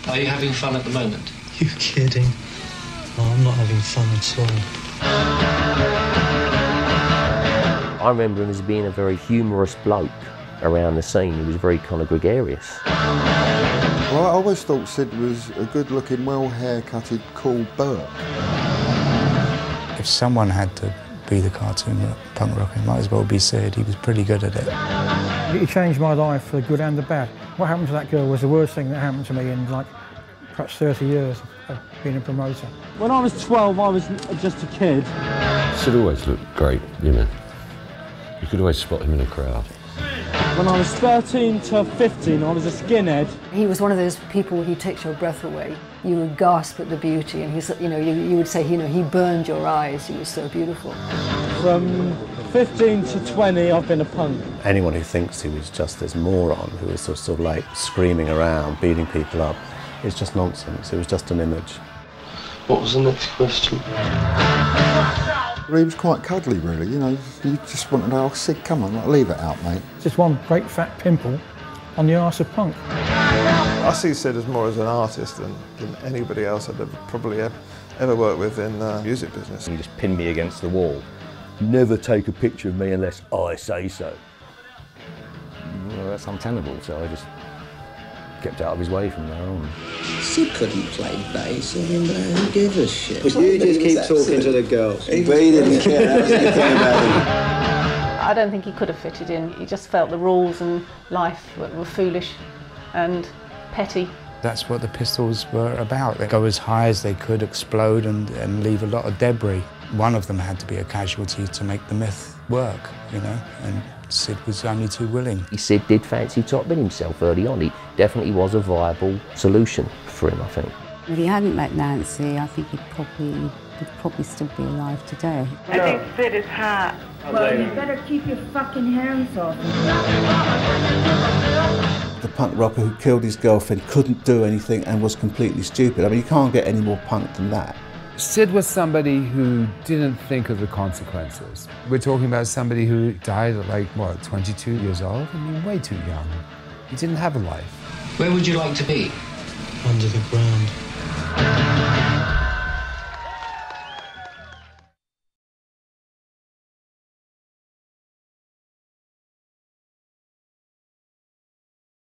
Are you having fun at the moment? You kidding? Oh, I'm not having fun at all. I remember him as being a very humorous bloke around the scene. He was very kind of gregarious. Well, I always thought Sid was a good-looking, well-haircutted, cool Burke. If someone had to be the cartoon punk rock, it might as well be Sid. He was pretty good at it. He changed my life for the good and the bad. What happened to that girl was the worst thing that happened to me in, like, perhaps 30 years of being a promoter. When I was 12, I was just a kid. Sid always looked great, you know. You could always spot him in a crowd. When I was 13 to 15, I was a skinhead. He was one of those people who takes your breath away. You would gasp at the beauty, and he's, you know, you would say, you know, he burned your eyes. He was so beautiful. From 15 to 20, I've been a punk. Anyone who thinks he was just this moron who was sort of like screaming around, beating people up, it's just nonsense. It was just an image. What was the next question? He was quite cuddly, really, you know. You just want to know, oh, Sid, come on, leave it out, mate. Just one great fat pimple on the arse of punk. I see Sid as more as an artist than anybody else I'd probably ever worked with in the music business. He just pinned me against the wall. Never take a picture of me unless I say so. Well, that's untenable, so I just kept out of his way from there on. Sid couldn't play bass, I mean, who gives a shit? You just keep talking to the girls. He didn't care, that was the thing about him. I don't think he could have fitted in. He just felt the rules and life were foolish and petty. That's what the Pistols were about. They go as high as they could, explode and leave a lot of debris. One of them had to be a casualty to make the myth work, you know, and Sid was only too willing. Sid did fancy topping himself early on. He definitely was a viable solution for him, I think. If he hadn't met Nancy, I think he'd probably still be alive today. I think Sid is hot. Well, you better keep your fucking hands off him. The punk rocker who killed his girlfriend couldn't do anything and was completely stupid. I mean, you can't get any more punk than that. Sid was somebody who didn't think of the consequences. We're talking about somebody who died at, like, what, 22 years old? I mean, way too young. He didn't have a life. Where would you like to be? Under the ground.